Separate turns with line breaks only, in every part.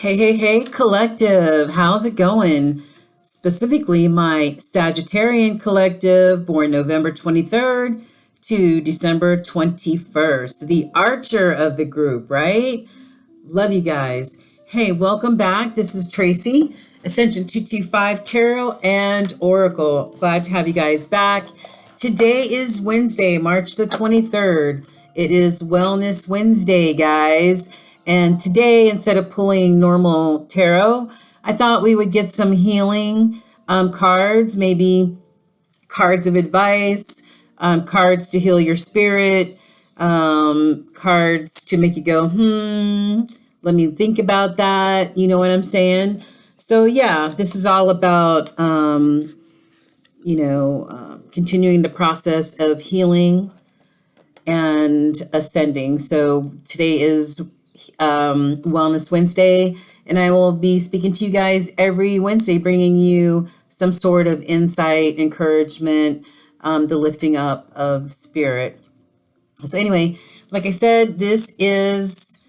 Hey, collective. How's it going? Specifically, my Sagittarian collective, born November 23rd to December 21st, the archer of the group, right? Love you guys. Hey, welcome back. This is Tracy, Ascension 225 Tarot and Oracle. Glad to have you guys back. Today is Wednesday, March the 23rd. It is Wellness Wednesday, guys. And today, instead of pulling normal tarot, I thought we would get some healing cards, maybe cards of advice, cards to heal your spirit, cards to make you go, let me think about that. You know what I'm saying? So yeah, this is all about, continuing the process of healing and ascending. So today is Wellness Wednesday, and I will be speaking to you guys every Wednesday, bringing you some sort of insight, encouragement, the lifting up of spirit. So anyway, like I said, this is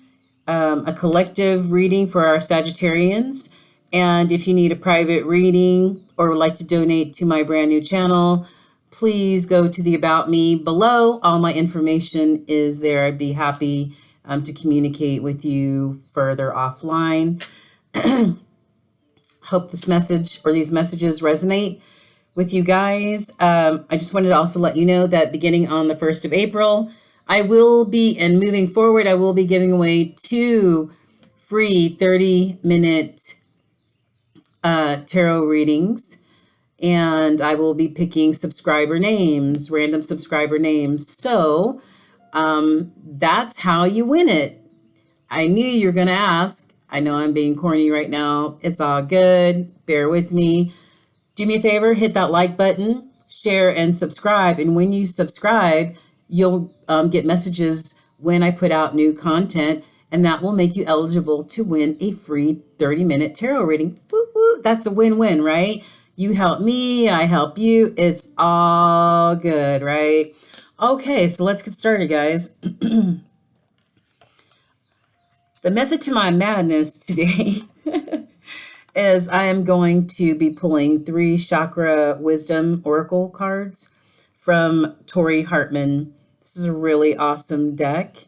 a collective reading for our Sagittarians. And if you need a private reading or would like to donate to my brand new channel, please go to the About Me below. All my information is there. I'd be happy to communicate with you further offline. Hope this message or these messages resonate with you guys. I just wanted to also let you know that beginning on the 1st of April, I will be, and moving forward, I will be giving away 2 free 30-minute tarot readings. And I will be picking subscriber names, random subscriber names. So that's how you win it. I knew you were going to ask. I know I'm being corny right now. It's all good. Bear with me. Do me a favor, hit that like button, share, and subscribe. And when you subscribe, you'll get messages when I put out new content, and that will make you eligible to win a free 30-minute tarot reading. Woo, woo. That's a win-win, right? You help me, I help you. It's all good, right? Okay, so let's get started, guys. The method to my madness today is I am going to be pulling 3 chakra wisdom oracle cards from Tori Hartman. This is a really awesome deck.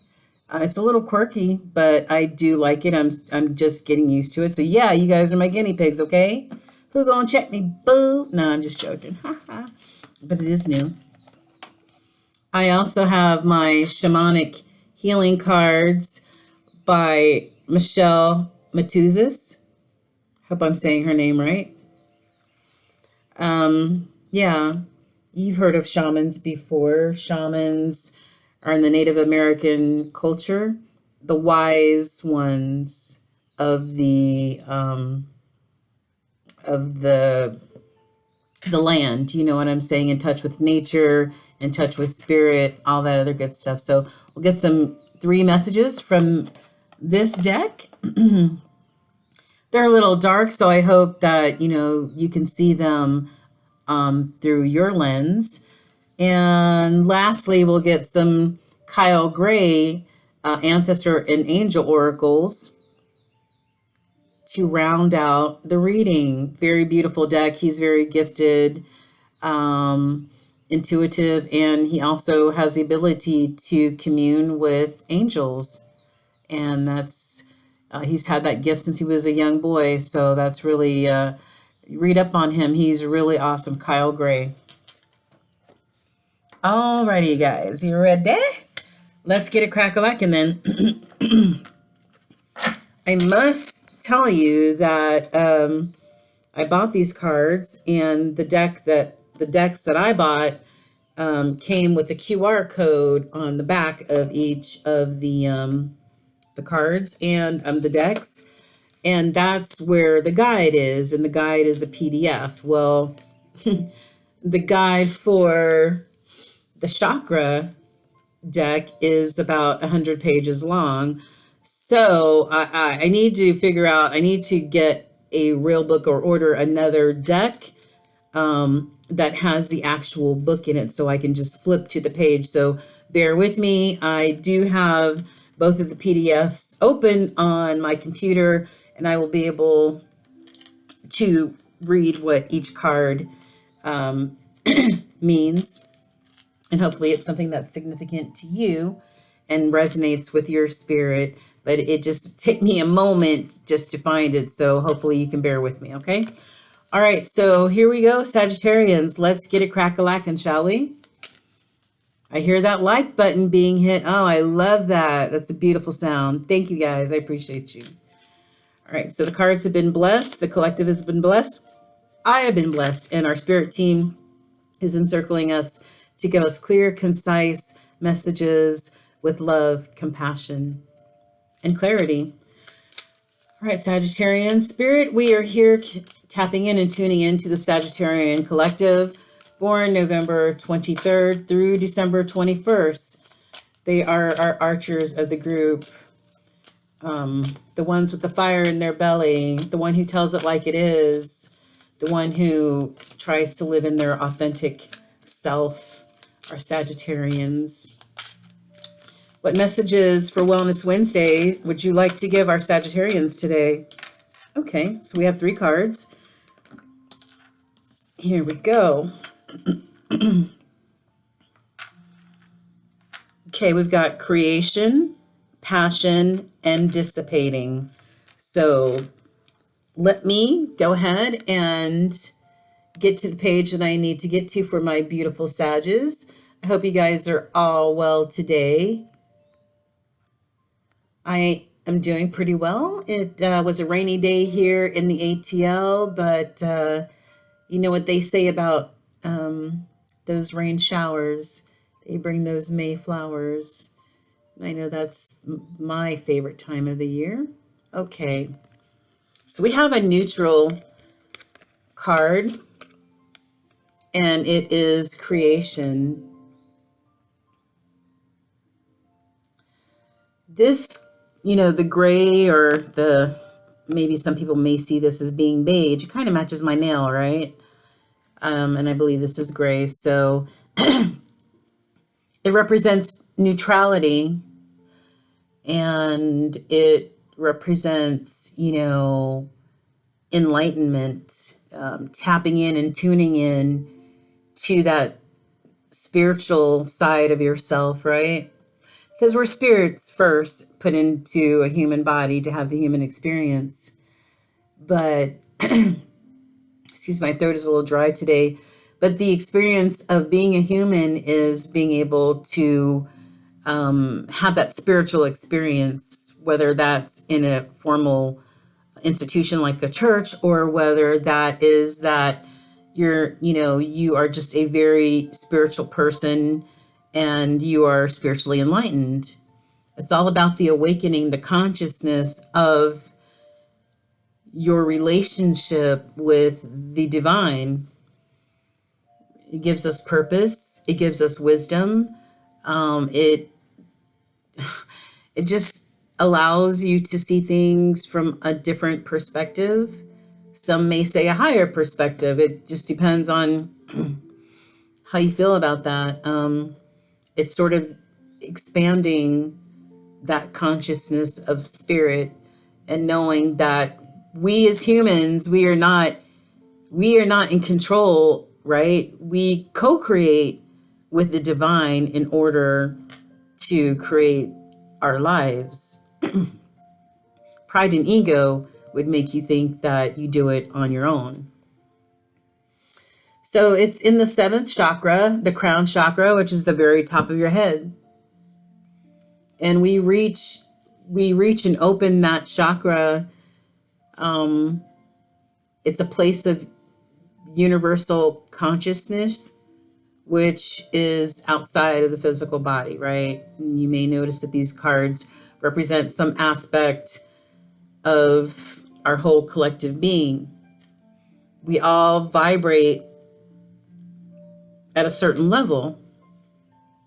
It's a little quirky, but I do like it. I'm just getting used to it. So yeah, you guys are my guinea pigs, okay? Who gonna check me, boo? No, I'm just joking. But it is new. I also have my shamanic healing cards by Michelle Matuzis. Hope I'm saying her name right. Yeah, you've heard of shamans before. Shamans are in the Native American culture, the wise ones of the land, you know what I'm saying, in touch with nature, in touch with spirit, all that other good stuff. So we'll get some 3 messages from this deck. They're a little dark, so I hope that, you can see them through your lens. And lastly, we'll get some Kyle Gray ancestor and angel oracles to round out the reading. Very beautiful deck. He's very gifted, intuitive, and he also has the ability to commune with angels. And that's, he's had that gift since he was a young boy. So that's really, read up on him. He's really awesome. Kyle Gray. Alrighty, guys, you ready? Let's get a crack-a-lack. And then I must tell you that I bought these cards, and the decks that I bought came with a QR code on the back of each of the cards and the decks, and that's where the guide is, and the guide is a PDF. Well, the guide for the chakra deck is about 100 pages long. So I need to figure out, I need to get a real book or order another deck that has the actual book in it so I can just flip to the page. So bear with me. I do have both of the PDFs open on my computer, and I will be able to read what each card means. And hopefully it's something that's significant to you and resonates with your spirit. But it just took me a moment just to find it. So hopefully you can bear with me, okay? All right, so here we go, Sagittarians. Let's get it crack-a-lackin', shall we? I hear that like button being hit. Oh, I love that. That's a beautiful sound. Thank you, guys. I appreciate you. All right, so the cards have been blessed. The collective has been blessed. I have been blessed, and our spirit team is encircling us to give us clear, concise messages with love, compassion, and clarity. All right, Sagittarian spirit, we are here tapping in and tuning into the Sagittarian collective, born November 23rd through December 21st. They are our archers of the group, the ones with the fire in their belly, the one who tells it like it is, the one who tries to live in their authentic self, are Sagittarians. What messages for Wellness Wednesday would you like to give our Sagittarians today? Okay, so we have 3 cards. Here we go. Okay, we've got creation, passion, and dissipating. So let me go ahead and get to the page that I need to get to for my beautiful Sages. I hope you guys are all well today. I am doing pretty well. It was a rainy day here in the ATL, but you know what they say about those rain showers. They bring those May flowers. I know that's my favorite time of the year. Okay, so we have a neutral card, and it is creation. This, you know, the gray, or maybe some people may see this as being beige. It kind of matches my nail, right? And I believe this is gray. So it represents neutrality, and it represents, you know, enlightenment, tapping in and tuning in to that spiritual side of yourself, right? Because we're spirits first put into a human body to have the human experience. But, excuse me, my throat is a little dry today. But the experience of being a human is being able to have that spiritual experience, whether that's in a formal institution like a church, or whether that is that you are just a very spiritual person and you are spiritually enlightened. It's all about the awakening, the consciousness of your relationship with the divine. It gives us purpose. It gives us wisdom. It just allows you to see things from a different perspective. Some may say a higher perspective. It just depends on how you feel about that. It's sort of expanding that consciousness of spirit, and knowing that we as humans, we are not in control, right? We co-create with the divine in order to create our lives. Pride and ego would make you think that you do it on your own. So it's in the 7th chakra, the crown chakra, which is the very top of your head. And we reach and open that chakra. It's a place of universal consciousness, which is outside of the physical body, right? And you may notice that these cards represent some aspect of our whole collective being. We all vibrate at a certain level.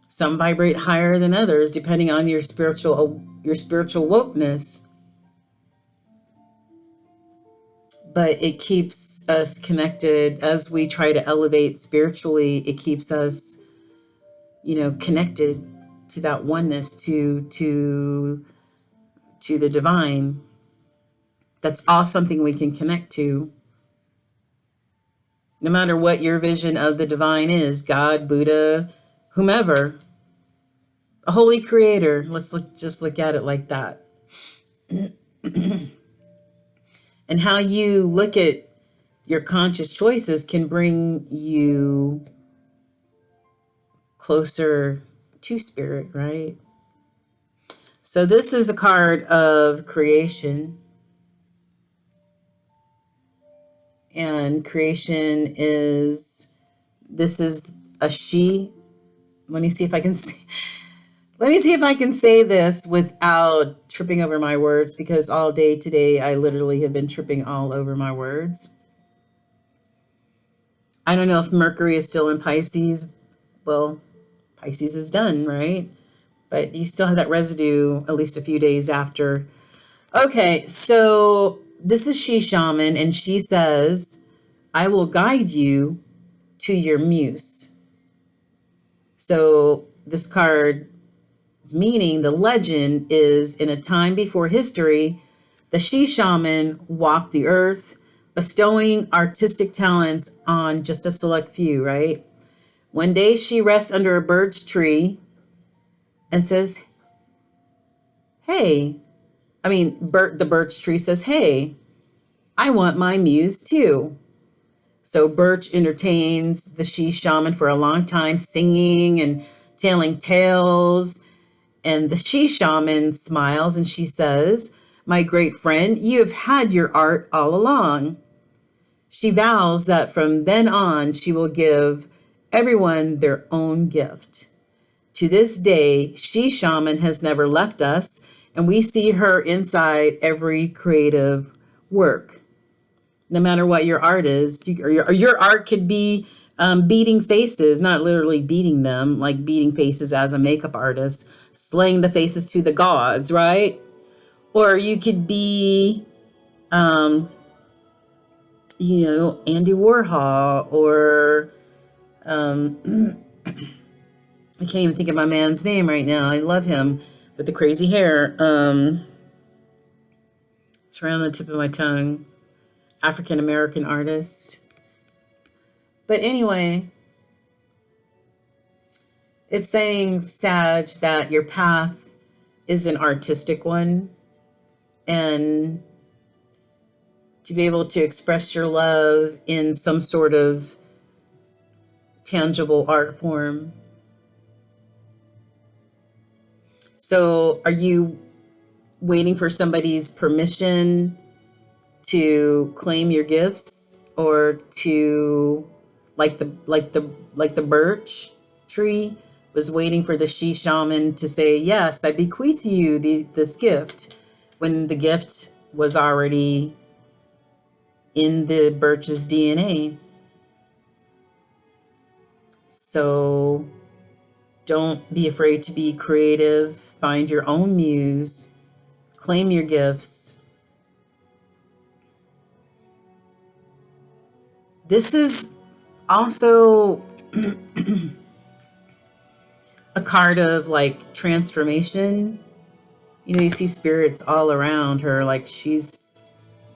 Some vibrate higher than others, depending on your spiritual wokeness. But it keeps us connected as we try to elevate spiritually. It keeps us, connected to that oneness, to to the divine. That's all something we can connect to. No matter what your vision of the divine is, God, Buddha, whomever, a holy creator. Just look at it like that. And how you look at your conscious choices can bring you closer to spirit, right? So this is a card of creation. And creation this is a she. Let me see if I can say this without tripping over my words, because all day today I literally have been tripping all over my words. I don't know if Mercury is still in Pisces. Well, Pisces is done, right? But you still have that residue at least a few days after. Okay, so this is She Shaman, and she says, I will guide you to your muse. So this card's meaning, the legend is, in a time before history, the She Shaman walked the earth, bestowing artistic talents on just a select few, right? One day she rests under a birch tree and says, hey, the birch tree says, hey, I want my muse too. So Birch entertains the She Shaman for a long time, singing and telling tales. And the She Shaman smiles and she says, my great friend, you have had your art all along. She vows that from then on, she will give everyone their own gift. To this day, She Shaman has never left us, and we see her inside every creative work. No matter what your art is, your art could be beating faces, not literally beating them, like beating faces as a makeup artist, slaying the faces to the gods, right? Or you could be, Andy Warhol, or I can't even think of my man's name right now. I love him with the crazy hair. It's right on the tip of my tongue. African American artist. But anyway, it's saying, Sag, that your path is an artistic one, and to be able to express your love in some sort of tangible art form. So are you waiting for somebody's permission to claim your gifts, or to, like the birch tree was waiting for the She Shaman to say, yes, I bequeath you this gift, when the gift was already in the birch's DNA? So don't be afraid to be creative. Find your own muse. Claim your gifts. This is also a card of like transformation. You see spirits all around her, like she's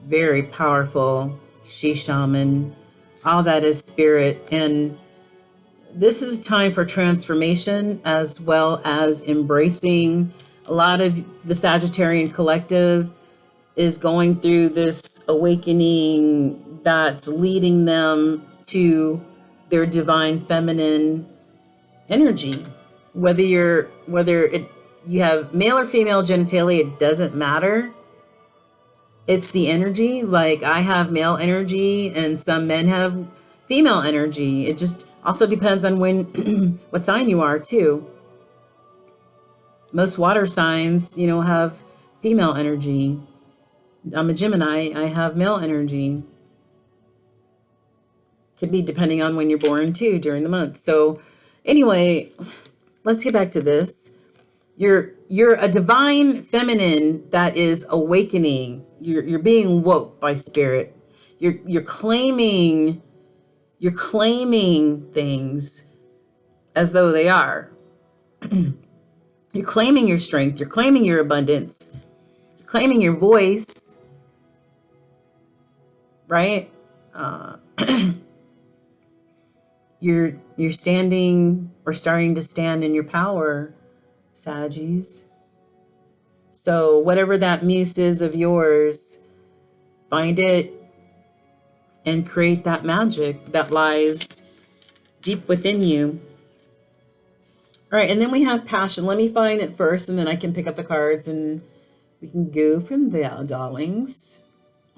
very powerful. She Shaman, all that is spirit. And this is a time for transformation, as well as embracing. A lot of the Sagittarian collective is going through this awakening that's leading them to their divine feminine energy. Whether you have male or female genitalia, it doesn't matter. It's the energy. Like, I have male energy and some men have female energy. It just also depends on what sign you are too. Most water signs, have female energy. I'm a Gemini, I have male energy. Could be depending on when you're born too, during the month. So anyway, let's get back to this. You're a divine feminine that is awakening. You're being woke by spirit. You're claiming things as though they are. You're claiming your strength. You're claiming your abundance. claiming your voice, right? Uh, you're standing or starting to stand in your power, Saggies. So whatever that muse is of yours, find it and create that magic that lies deep within you. All right, and then we have passion. Let me find it first, and then I can pick up the cards, and we can go from there, darlings.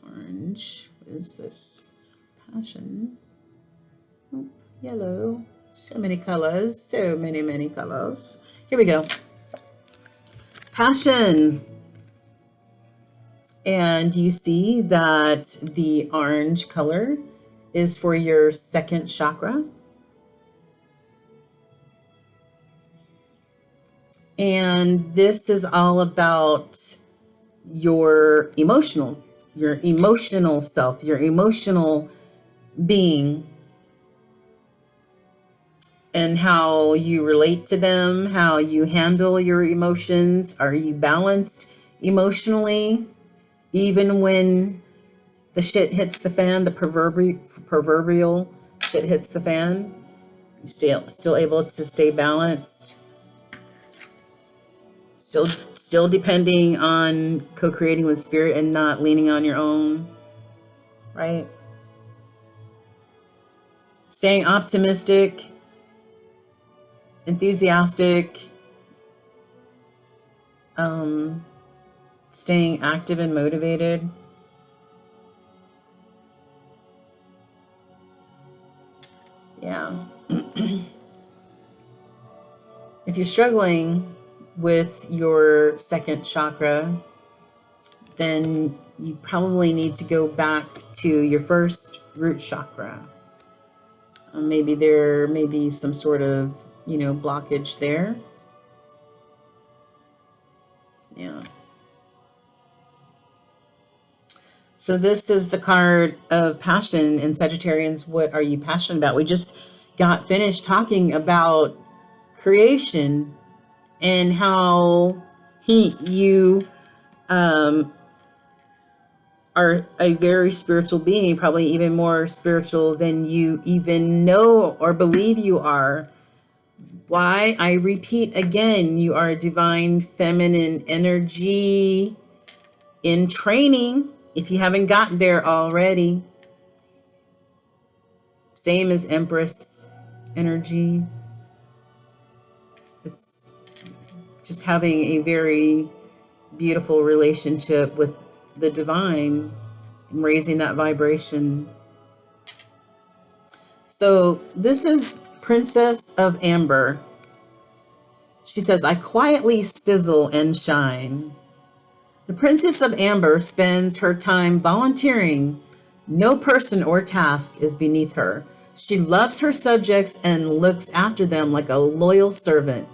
Orange. What is this? Passion. Oh, yellow. So many colors. So many colors. Here we go. Passion. And you see that the orange color is for your second chakra. And this is all about your emotional self, your emotional being, and how you relate to them, how you handle your emotions. Are you balanced emotionally? Even when the shit hits the fan, the proverbial shit hits the fan, you still able to stay balanced. Still depending on co-creating with spirit and not leaning on your own, right? Staying optimistic, enthusiastic, staying active and motivated. Yeah. If you're struggling with your second chakra, then you probably need to go back to your first root chakra. Maybe there may be some sort of, blockage there. Yeah. So this is the card of passion in Sagittarians. What are you passionate about? We just got finished talking about creation and how you are a very spiritual being, probably even more spiritual than you even know or believe you are. Why? I repeat again, you are divine feminine energy in training, if you haven't gotten there already. Same as Empress energy. It's just having a very beautiful relationship with the divine and raising that vibration. So this is Princess of Amber. She says, I quietly sizzle and shine. The Princess of Amber spends her time volunteering. No person or task is beneath her. She loves her subjects and looks after them like a loyal servant.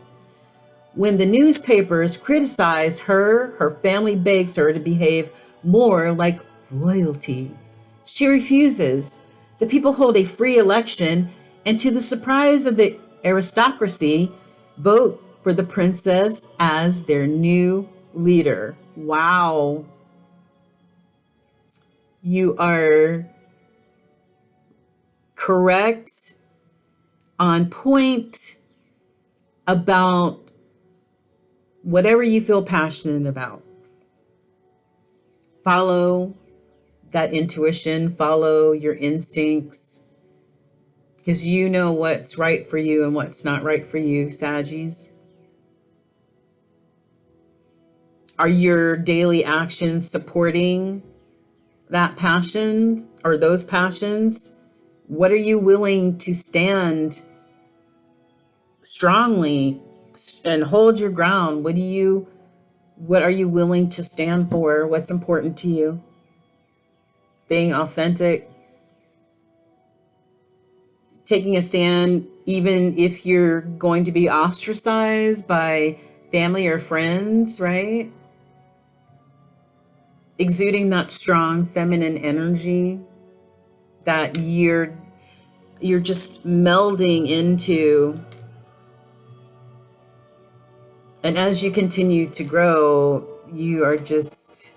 When the newspapers criticize her, her family begs her to behave more like royalty. She refuses. The people hold a free election, and to the surprise of the aristocracy, vote for the princess as their new leader. Wow. You are correct, on point about whatever you feel passionate about. Follow that intuition, follow your instincts, because you know what's right for you and what's not right for you, Saggies. Are your daily actions supporting that passion or those passions? What are you willing to stand strongly and hold your ground? What are you willing to stand for? What's important to you? Being authentic, taking a stand, even if you're going to be ostracized by family or friends, right? Exuding that strong feminine energy that you're just melding into. And as you continue to grow, you are just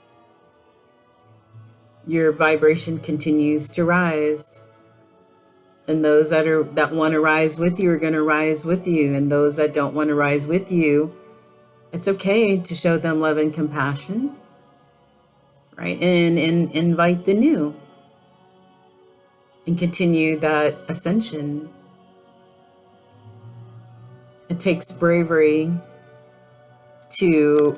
your vibration continues to rise. And those that want to rise with you are going to rise with you. And those that don't want to rise with you, it's okay to show them love and compassion, right? And invite the new and continue that ascension. It takes bravery to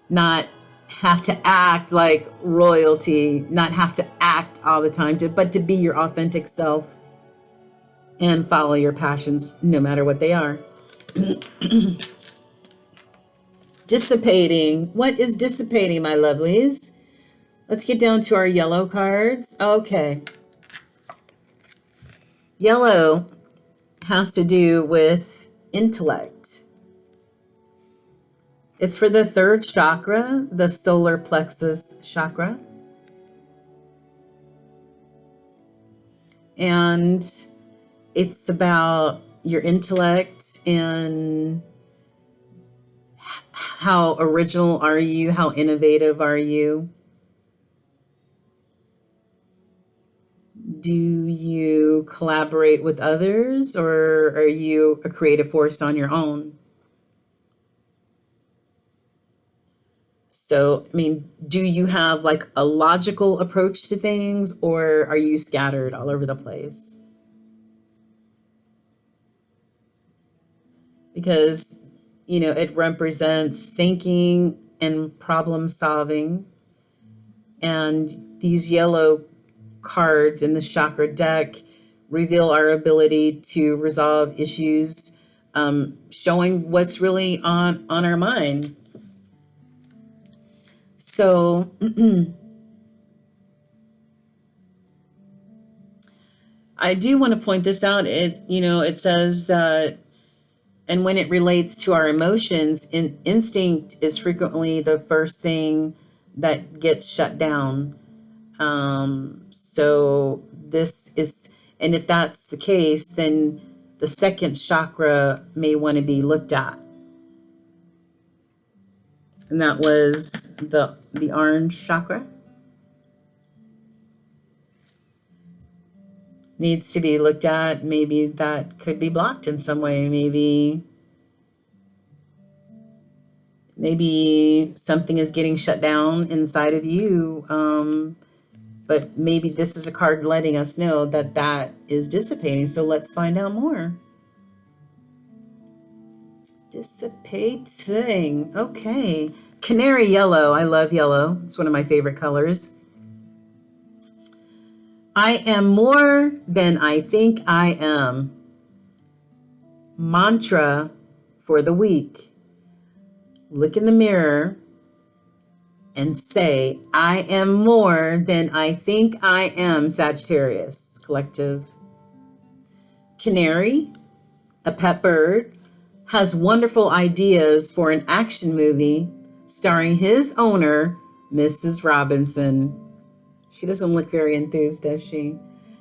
not have to act like royalty, not have to act all the time, but to be your authentic self and follow your passions no matter what they are. Dissipating. What is dissipating, my lovelies? Let's get down to our yellow cards. Okay. Yellow has to do with intellect. It's for the third chakra, the solar plexus chakra. And it's about your intellect and how original are you? How innovative are you? Do you collaborate with others, or are you a creative force on your own? So, I mean, do you have like a logical approach to things, or are you scattered all over the place? Because, you know, it represents thinking and problem solving. And these yellow cards in the chakra deck reveal our ability to resolve issues, showing what's really on our mind. So I do want to point this out. It says that, and when it relates to our emotions, instinct is frequently the first thing that gets shut down. So this is, and if that's the case, then the second chakra may want to be looked at. And that was the orange chakra. Needs to be looked at. Maybe that could be blocked in some way. Maybe something is getting shut down inside of you. But maybe this is a card letting us know that is dissipating. So let's find out more. Dissipating. Okay. Canary yellow. I love yellow. It's one of my favorite colors. I am more than I think I am. Mantra for the week. Look in the mirror and say, I am more than I think I am, Sagittarius Collective. Canary, a pet bird, has wonderful ideas for an action movie starring his owner, Mrs. Robinson. She doesn't look very enthused, does she?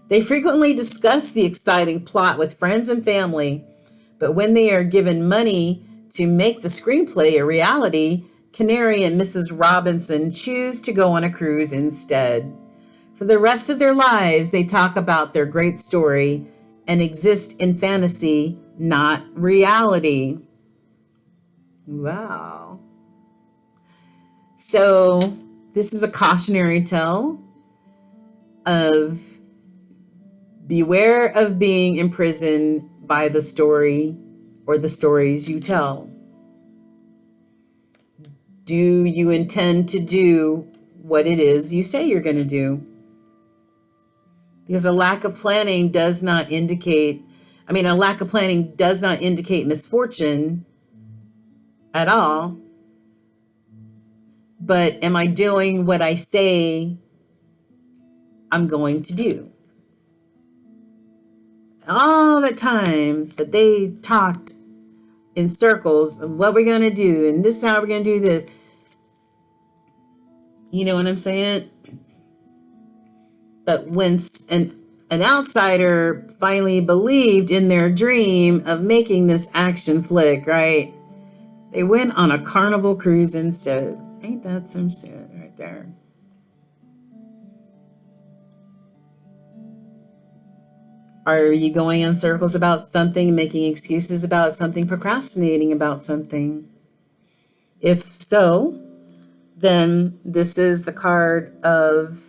They frequently discuss the exciting plot with friends and family, but when they are given money to make the screenplay a reality, Canary and Mrs. Robinson choose to go on a cruise instead. For the rest of their lives, they talk about their great story and exist in fantasy, not reality. Wow. So this is a cautionary tale of beware of being imprisoned by the story or the stories you tell. Do you intend to do what it is you say you're going to do? Because a lack of planning does not indicate misfortune at all. But am I doing what I say I'm going to do? All the time that they talked in circles of what we're going to do, and this is how we're going to do this. You know what I'm saying? But when an outsider finally believed in their dream of making this action flick, right? They went on a carnival cruise instead. Ain't that some shit right there? Are you going in circles about something, making excuses about something, procrastinating about something? If so, then this is the card of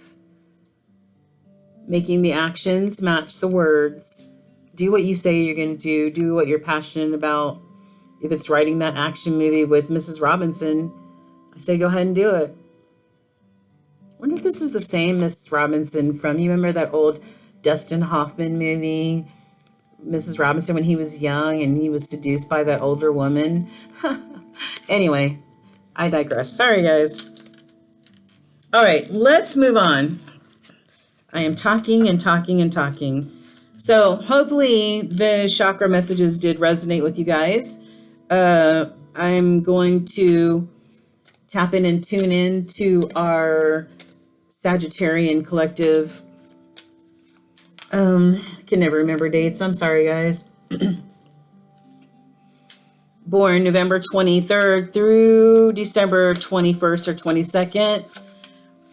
making the actions match the words. Do what you say you're going to do. Do what you're passionate about. If it's writing that action movie with Mrs. Robinson, I say go ahead and do it. I wonder if this is the same Mrs. Robinson from, you remember that old Dustin Hoffman movie, Mrs. Robinson, when he was young and he was seduced by that older woman? Anyway, I digress. Sorry, guys. All right, let's move on. I am talking and talking and talking. So hopefully the chakra messages did resonate with you guys. I'm going to tap in and tune in to our Sagittarian collective. I can never remember dates. I'm sorry, guys. Born November 23rd through December 21st or 22nd.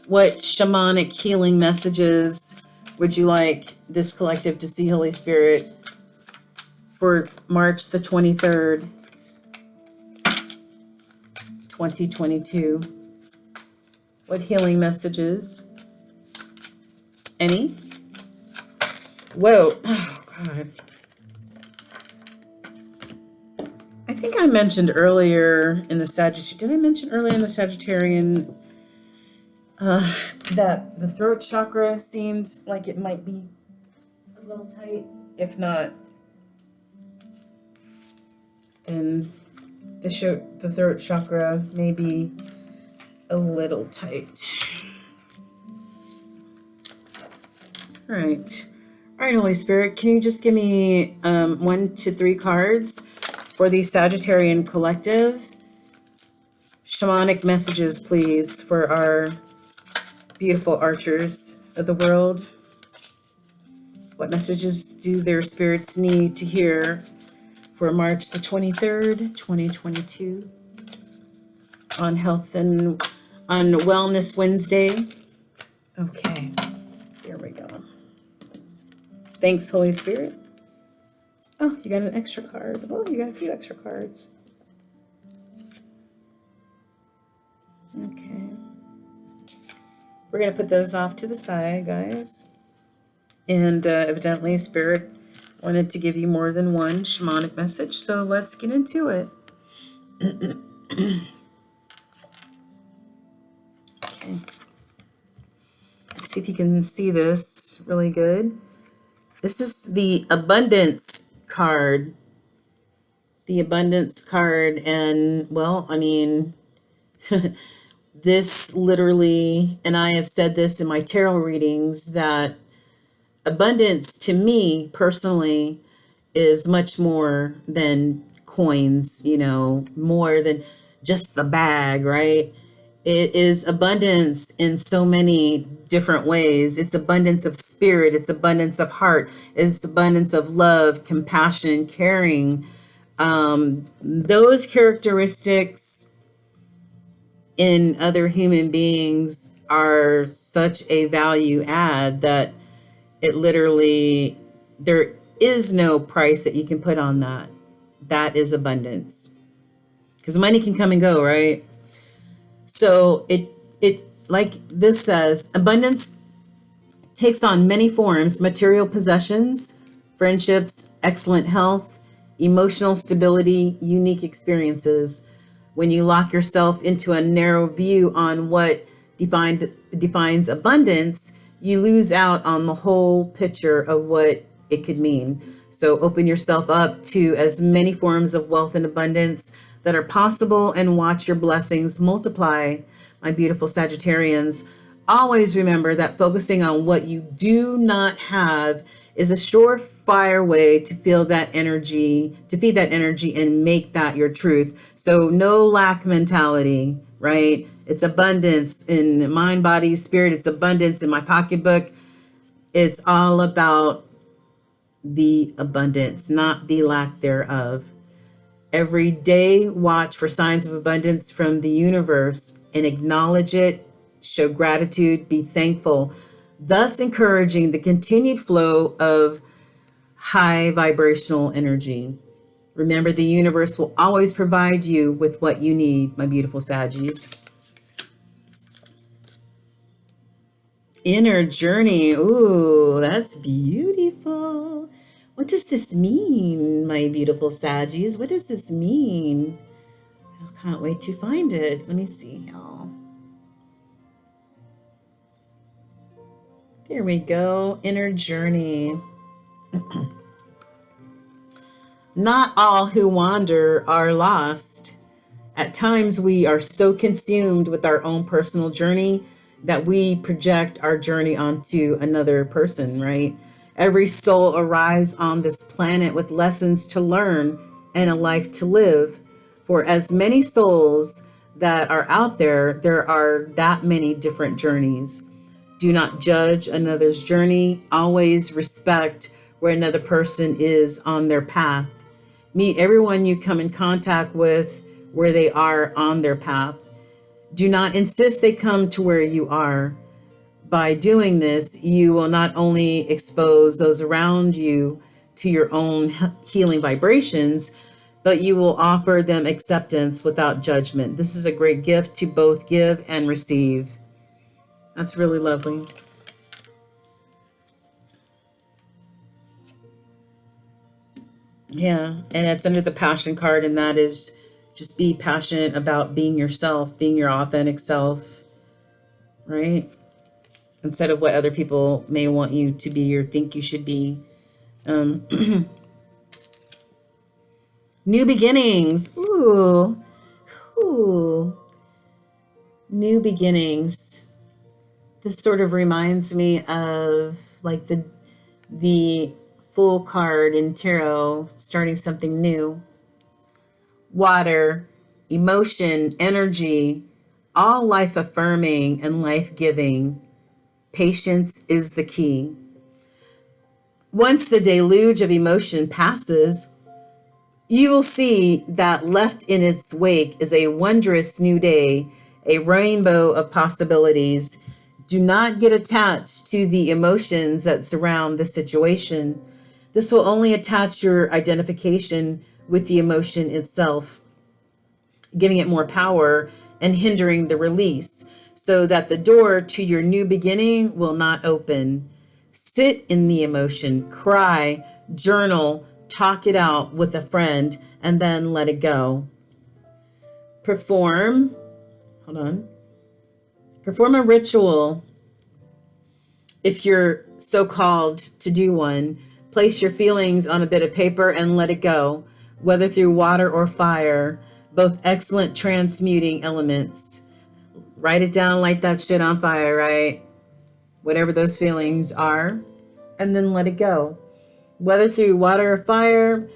What shamanic healing messages would you like this collective to see, Holy Spirit, for March the 23rd, 2022? What healing messages? Any? Whoa. Oh, God. I think I mentioned earlier in the Sagittarian, did I mention earlier in the Sagittarian that the throat chakra seems like it might be a little tight? If not, then the throat chakra may be a little tight. All right. All right, Holy Spirit, can you just give me 1 to 3 cards for the Sagittarian collective? Shamanic messages, please, for our beautiful archers of the world. What messages do their spirits need to hear for March the 23rd, 2022, on Health and on Wellness Wednesday? Okay, here we go. Thanks, Holy Spirit. Oh, you got an extra card. Oh, you got a few extra cards. Okay. We're going to put those off to the side, guys. And evidently, Spirit wanted to give you more than one shamanic message, so let's get into it. Okay. Let's see if you can see this really good. This is the abundance card. The abundance card, and well, I mean, this literally, and I have said this in my tarot readings, that abundance to me personally is much more than coins, more than just the bag, right? It is abundance in so many different ways. It's abundance of spirit. It's abundance of heart. It's abundance of love, compassion, caring. Those characteristics in other human beings are such a value add that it literally, there is no price that you can put on that. That is abundance. Because money can come and go, right? So it like this says, abundance takes on many forms: material possessions, friendships, excellent health, emotional stability, unique experiences. When you lock yourself into a narrow view on what defines abundance, you lose out on the whole picture of what it could mean. So open yourself up to as many forms of wealth and abundance that are possible, and watch your blessings multiply, my beautiful Sagittarians. Always remember that focusing on what you do not have is a surefire way to feel that energy, to feed that energy and make that your truth. So no lack mentality, right? It's abundance in mind, body, spirit. It's abundance in my pocketbook. It's all about the abundance, not the lack thereof. Every day, watch for signs of abundance from the universe and acknowledge it. Show gratitude, be thankful, thus encouraging the continued flow of high vibrational energy. Remember, the universe will always provide you with what you need, my beautiful Saggies. Inner journey. Ooh, that's beautiful. What does this mean, my beautiful Saggies? What does this mean? I can't wait to find it. Let me see, y'all. There we go. Inner journey. Not all who wander are lost. At times, we are so consumed with our own personal journey that we project our journey onto another person, right? Every soul arrives on this planet with lessons to learn and a life to live. For as many souls that are out there, there are that many different journeys. Do not judge another's journey. Always respect where another person is on their path. Meet everyone you come in contact with where they are on their path. Do not insist they come to where you are. By doing this, you will not only expose those around you to your own healing vibrations, but you will offer them acceptance without judgment. This is a great gift to both give and receive. That's really lovely. Yeah, and it's under the passion card, and that is just be passionate about being yourself, being your authentic self, right? Instead of what other people may want you to be or think you should be. New beginnings. Ooh. New beginnings. This sort of reminds me of like the Fool card in tarot, starting something new. Water, emotion, energy, all life affirming and life giving. Patience is the key. Once the deluge of emotion passes, you will see that left in its wake is a wondrous new day, a rainbow of possibilities. Do not get attached to the emotions that surround the situation. This will only attach your identification with the emotion itself, giving it more power and hindering the release, so that the door to your new beginning will not open. Sit in the emotion, cry, journal, talk it out with a friend, and then let it go. Perform a ritual if you're so called to do one. Place your feelings on a bit of paper and let it go, whether through water or fire, both excellent transmuting elements. Write it down, light that shit on fire, right? Whatever those feelings are, and then let it go. Whether through water or fire,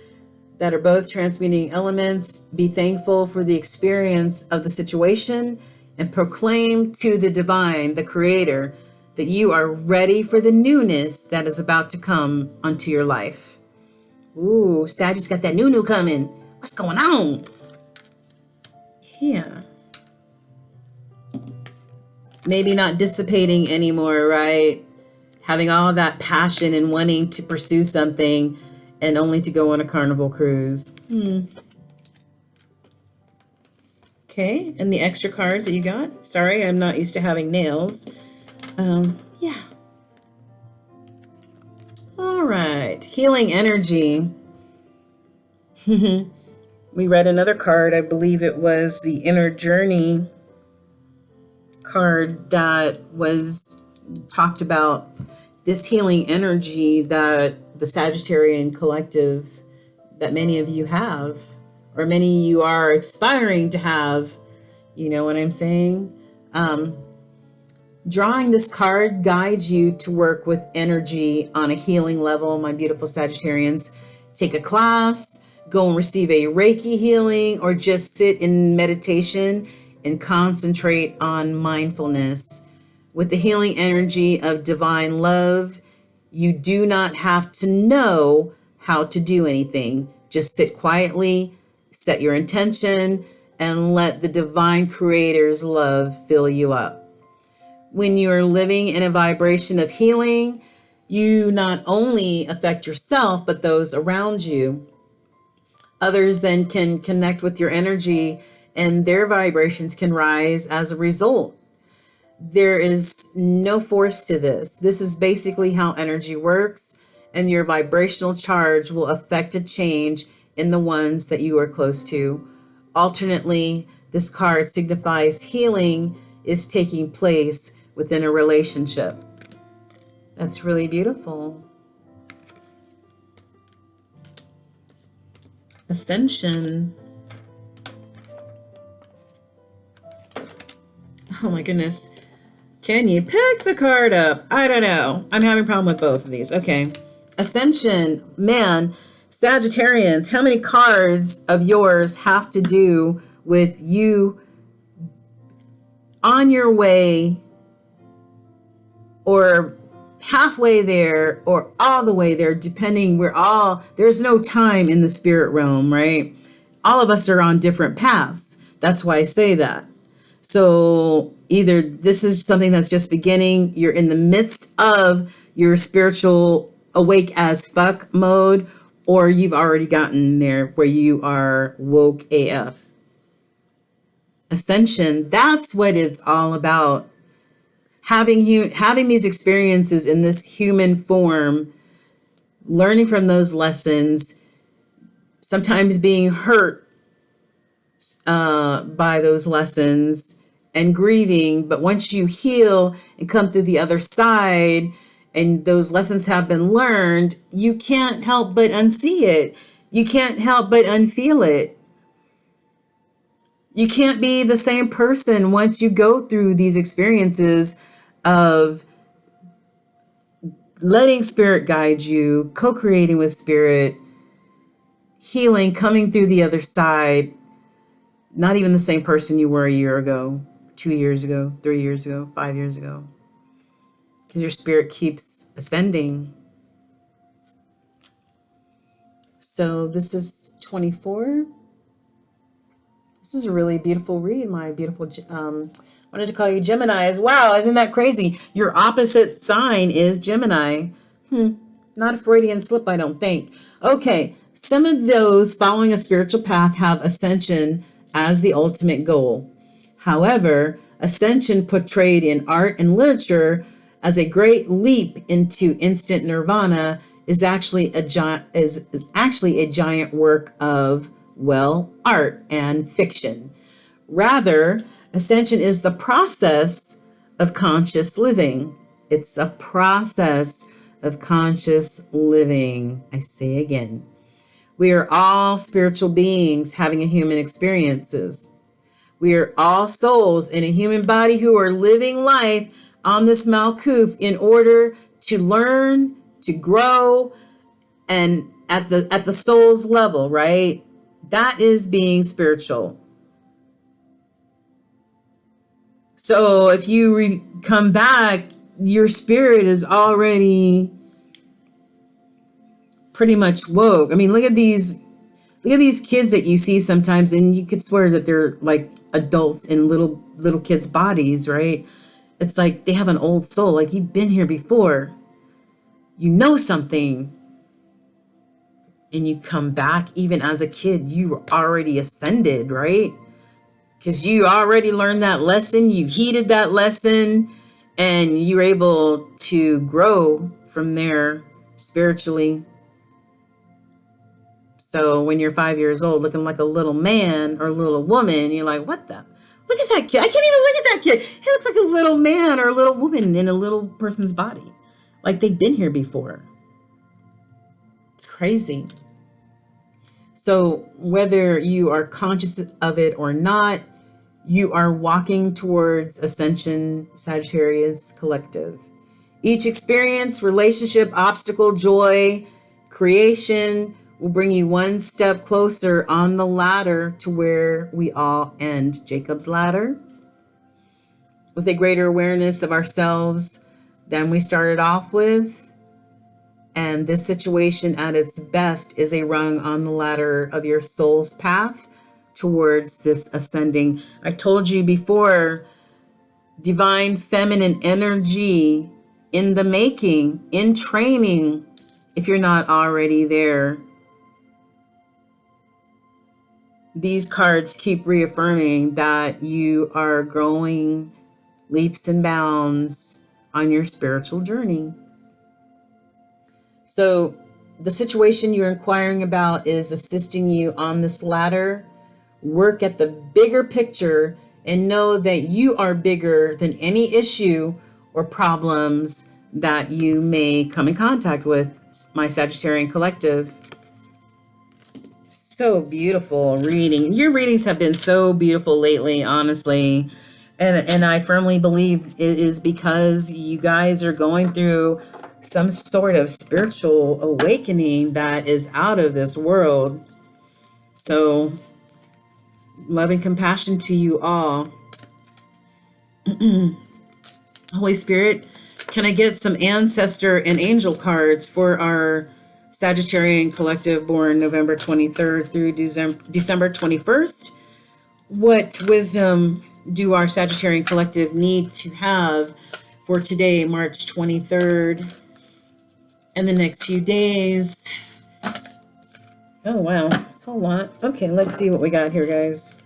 that are both transmuting elements, be thankful for the experience of the situation and proclaim to the divine, the creator, that you are ready for the newness that is about to come onto your life. Ooh, Sagittarius got that new coming. What's going on? Yeah. Maybe not dissipating anymore, right? Having all that passion and wanting to pursue something and only to go on a carnival cruise. Okay, and the extra cards that you got. Sorry, I'm not used to having nails. Yeah. All right, healing energy. We read another card. I believe it was the inner journey card that was talked about this healing energy that the Sagittarian collective, that many of you have, or many of you are aspiring to have. You know what I'm saying? Drawing this card guides you to work with energy on a healing level, my beautiful Sagittarians. Take a class, go and receive a Reiki healing, or just sit in meditation and concentrate on mindfulness. With the healing energy of divine love, you do not have to know how to do anything. Just sit quietly, set your intention, and let the divine creator's love fill you up. When you are living in a vibration of healing, You not only affect yourself, but those around you. Others then can connect with your energy and their vibrations can rise as a result. There is no force to this. This is basically how energy works, and your vibrational charge will affect a change in the ones that you are close to. Alternately, this card signifies healing is taking place within a relationship. That's really beautiful. Ascension. Oh my goodness. Can you pick the card up? I don't know. I'm having a problem with both of these. Okay. Ascension. Man, Sagittarians, how many cards of yours have to do with you on your way or halfway there or all the way there, depending, there's no time in the spirit realm, right? All of us are on different paths. That's why I say that. So either this is something that's just beginning, you're in the midst of your spiritual awake as fuck mode, or you've already gotten there where you are woke AF. Ascension, that's what it's all about. Having these experiences in this human form, learning from those lessons, sometimes being hurt by those lessons and grieving. But once you heal and come through the other side and those lessons have been learned, you can't help but unsee it. You can't help but unfeel it. You can't be the same person once you go through these experiences of letting spirit guide you, co-creating with spirit, healing, coming through the other side. Not even the same person you were a year ago, 2 years ago, 3 years ago, 5 years ago. Because your spirit keeps ascending. So this is 24. This is a really beautiful read, my beautiful, wanted to call you Gemini. Wow, isn't that crazy? Your opposite sign is Gemini. Not a Freudian slip, I don't think. Okay, some of those following a spiritual path have ascension as the ultimate goal. However, ascension portrayed in art and literature as a great leap into instant nirvana is actually a giant work of, well, art and fiction. Rather, ascension is the process of conscious living. It's a process of conscious living. I say again. We are all spiritual beings having a human experiences. We are all souls in a human body who are living life on this Malkuth in order to learn, to grow, and at the soul's level, right? That is being spiritual. So if you come back, your spirit is already pretty much woke. I mean, look at these kids that you see sometimes, and you could swear that they're like adults in little kids' bodies, right? It's like they have an old soul. Like, you've been here before. You know something. And you come back, even as a kid, you were already ascended, right? Because you already learned that lesson. You heeded that lesson, and you're able to grow from there spiritually. So when you're 5 years old looking like a little man or a little woman, you're like, look at that kid. I can't even look at that kid. He looks like a little man or a little woman in a little person's body. Like they've been here before. It's crazy. So whether you are conscious of it or not, you are walking towards Ascension Sagittarius Collective. Each experience, relationship, obstacle, joy, creation will bring you one step closer on the ladder to where we all end, Jacob's ladder, with a greater awareness of ourselves than we started off with. And this situation at its best is a rung on the ladder of your soul's path towards this ascending. I told you before, divine feminine energy in the making, in training, if you're not already there. These cards keep reaffirming that you are growing leaps and bounds on your spiritual journey. So the situation you're inquiring about is assisting you on this ladder. Work at the bigger picture and know that you are bigger than any issue or problems that you may come in contact with, my Sagittarian collective. So beautiful reading. Your readings have been so beautiful lately, honestly. And I firmly believe it is because you guys are going through some sort of spiritual awakening that is out of this world. So love and compassion to you all. Holy Spirit, can I get some ancestor and angel cards for our Sagittarian collective born November 23rd through December 21st? What wisdom do our Sagittarian collective need to have for today, March 23rd, and the next few days? Oh, wow. That's a lot. Okay, let's see what we got here, guys.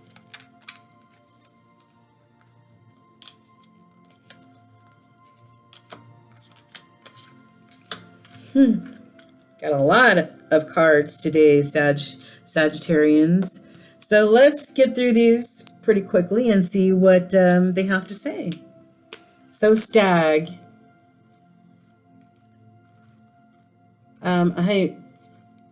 Got a lot of cards today, Sagittarians. So let's get through these pretty quickly and see what they have to say. So stag. I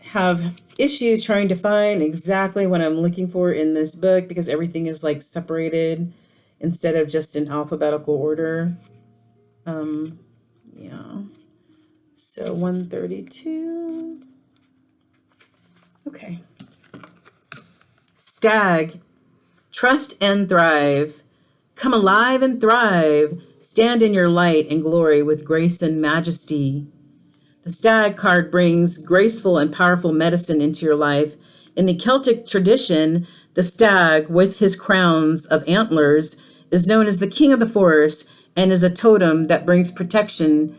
have issues trying to find exactly what I'm looking for in this book because everything is like separated instead of just in alphabetical order. Yeah. So 132. Okay. Stag. Trust and thrive. Come alive and thrive. Stand in your light and glory with grace and majesty. The stag card brings graceful and powerful medicine into your life. In the Celtic tradition, the stag, with his crowns of antlers, is known as the king of the forest and is a totem that brings protection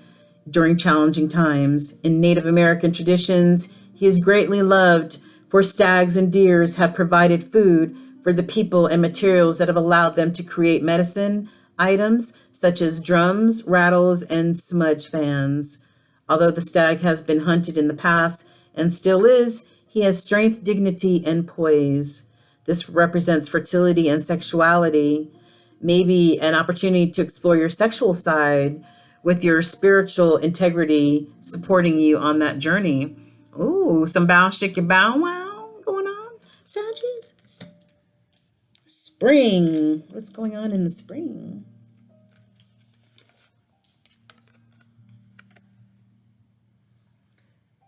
during challenging times. In Native American traditions, he is greatly loved, for stags and deers have provided food for the people and materials that have allowed them to create medicine items such as drums, rattles, and smudge fans. Although the stag has been hunted in the past and still is, he has strength, dignity, and poise. This represents fertility and sexuality, maybe an opportunity to explore your sexual side with your spiritual integrity supporting you on that journey. Ooh, some bow, shake your bow wow going on, Saggies. Spring. What's going on in the spring?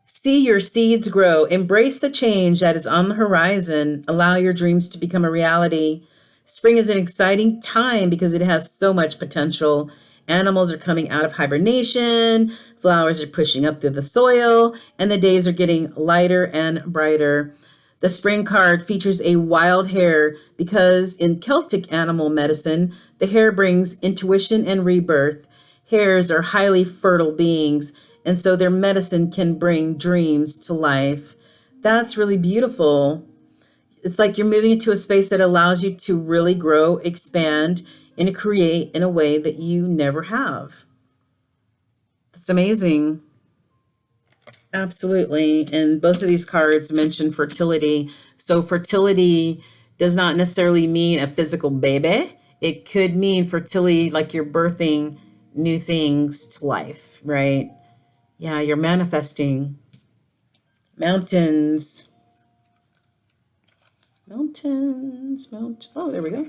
See your seeds grow. Embrace the change that is on the horizon. Allow your dreams to become a reality. Spring is an exciting time because it has so much potential. Animals are coming out of hibernation, flowers are pushing up through the soil, and the days are getting lighter and brighter. The spring card features a wild hare because in Celtic animal medicine, the hare brings intuition and rebirth. Hares are highly fertile beings, and so their medicine can bring dreams to life. That's really beautiful. It's like you're moving into a space that allows you to really grow, expand, and create in a way that you never have. That's amazing. Absolutely. And both of these cards mention fertility. So fertility does not necessarily mean a physical baby. It could mean fertility like you're birthing new things to life, right? Yeah, you're manifesting. Mountains. Oh, there we go.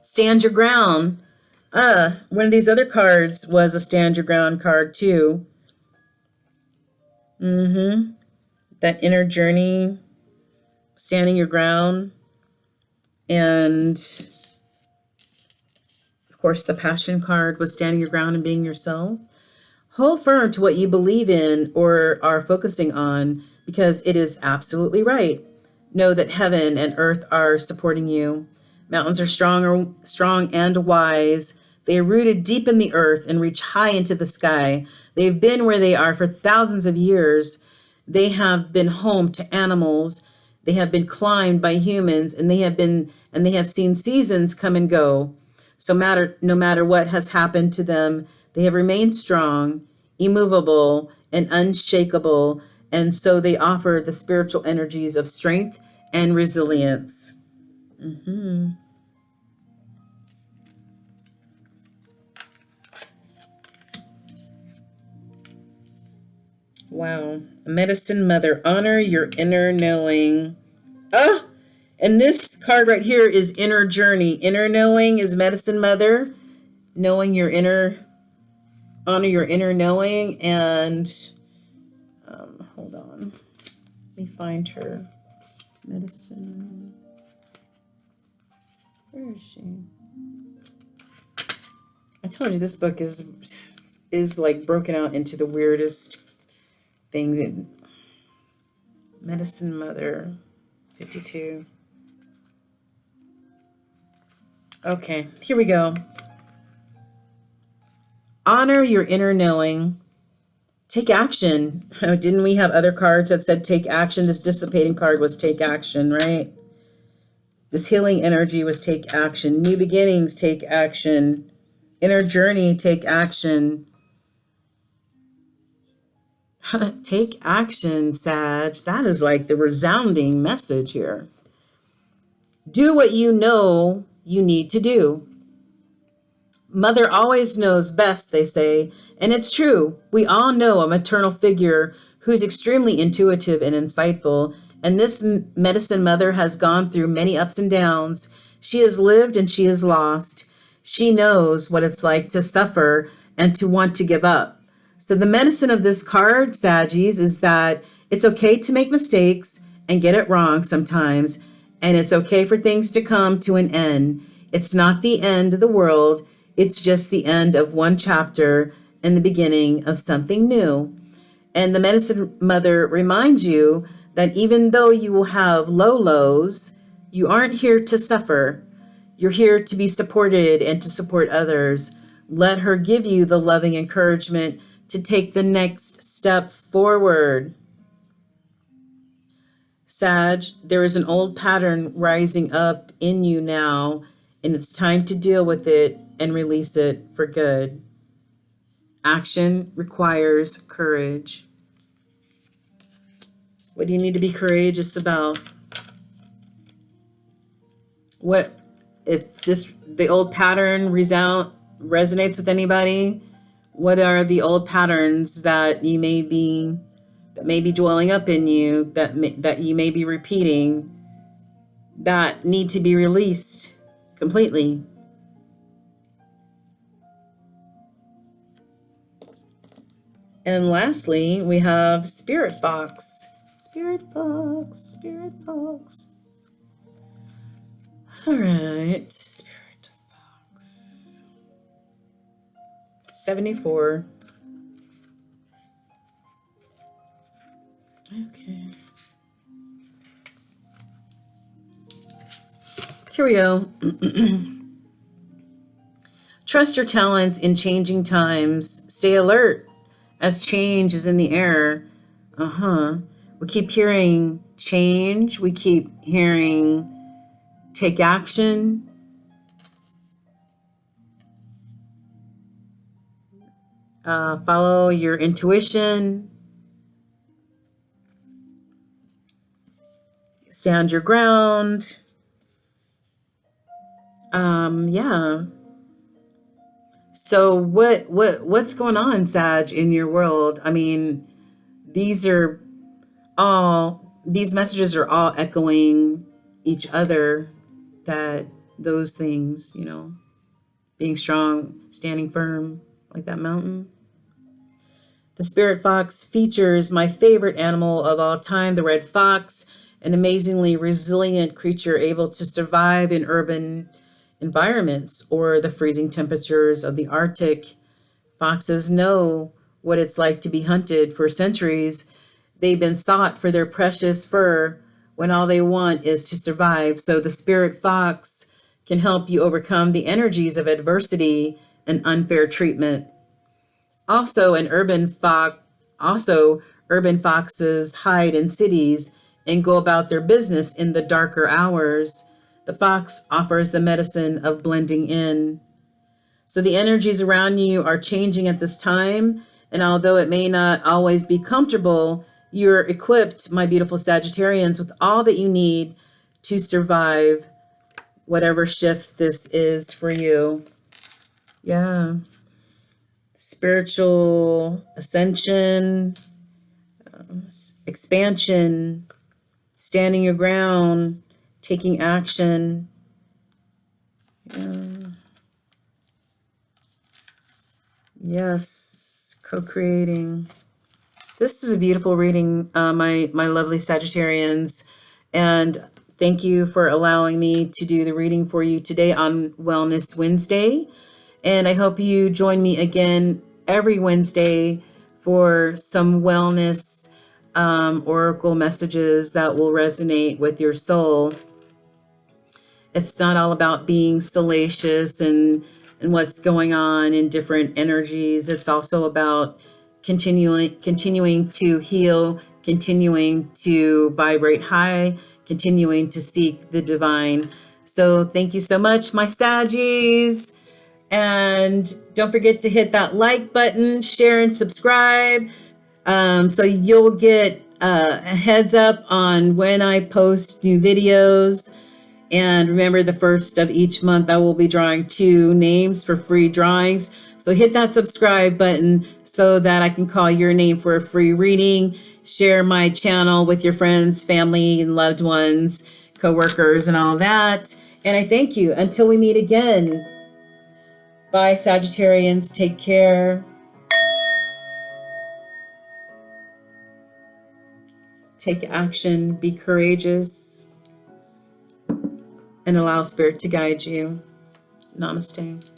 Stand your ground. One of these other cards was a stand your ground card too. That inner journey, standing your ground. And of course, the passion card was standing your ground and being yourself. Hold firm to what you believe in or are focusing on because it is absolutely right. Know that heaven and earth are supporting you. Mountains are strong and wise. They are rooted deep in the earth and reach high into the sky. They've been where they are for thousands of years. They have been home to animals. They have been climbed by humans, and they have seen seasons come and go. So no matter what has happened to them, they have remained strong, immovable, and unshakable. And so they offer the spiritual energies of strength and resilience. Mm-hmm. Wow. Medicine Mother, honor your inner knowing. Ah, and this card right here is inner journey. Inner knowing is Medicine Mother, knowing your inner, honor your inner knowing. And hold on, let me find her. Medicine. Where is she? I told you this book is like broken out into the weirdest things. Medicine Mother 52. Okay, here we go. Honor your inner knowing. Take action. Didn't we have other cards that said take action? This dissipating card was take action, right? This healing energy was take action. New beginnings, take action. Inner journey, take action. Take action, Sag. That is like the resounding message here. Do what you know you need to do. Mother always knows best, they say, and it's true. We all know a maternal figure who's extremely intuitive and insightful, and this Medicine Mother has gone through many ups and downs. She has lived and she has lost. She knows what it's like to suffer and to want to give up. So the medicine of this card, Saggies, is that it's okay to make mistakes and get it wrong sometimes, and it's okay for things to come to an end. It's not the end of the world. It's just the end of one chapter and the beginning of something new. And the Medicine Mother reminds you that even though you will have low lows, you aren't here to suffer. You're here to be supported and to support others. Let her give you the loving encouragement to take the next step forward. Sag, there is an old pattern rising up in you now, and it's time to deal with it and release it for good. Action requires courage. What do you need to be courageous about? What if the old pattern resonates with anybody? What are the old patterns that may be dwelling up in you, that you may be repeating, that need to be released completely? And lastly, we have Spirit Box. Spirit Box, Spirit Box. All right, Spirit Box. 74. Okay. Here we go. Trust your talents in changing times. Stay alert as change is in the air. We keep hearing change. We keep hearing take action. Follow your intuition. Stand your ground. Yeah. So what's going on, Sag, in your world? I mean, these messages are all echoing each other, that those things, being strong, standing firm like that mountain. The Spirit Fox features my favorite animal of all time, the red fox, an amazingly resilient creature able to survive in urban environments or the freezing temperatures of the Arctic. Foxes know what it's like to be hunted. For centuries, they've been sought for their precious fur when all they want is to survive. So the Spirit Fox can help you overcome the energies of adversity and unfair treatment. Also, urban foxes hide in cities and go about their business in the darker hours. The fox offers the medicine of blending in. So the energies around you are changing at this time, and although it may not always be comfortable, you're equipped, my beautiful Sagittarians, with all that you need to survive whatever shift this is for you. Yeah. Spiritual ascension, expansion, standing your ground, taking action. Yeah. Yes, co-creating. This is a beautiful reading, my lovely Sagittarians, and thank you for allowing me to do the reading for you today on Wellness Wednesday. And I hope you join me again every Wednesday for some wellness oracle messages that will resonate with your soul. It's not all about being salacious and what's going on in different energies. It's also about continuing to heal, continuing to vibrate high, continuing to seek the divine. So thank you so much, my Saggies. And don't forget to hit that like button, share and subscribe, so you'll get a heads up on when I post new videos. And remember, the first of each month, I will be drawing 2 names for free drawings. So hit that subscribe button so that I can call your name for a free reading. Share my channel with your friends, family, and loved ones, coworkers, and all that. And I thank you. Until we meet again. Bye, Sagittarians. Take care. Take action. Be courageous. And allow Spirit to guide you. Namaste.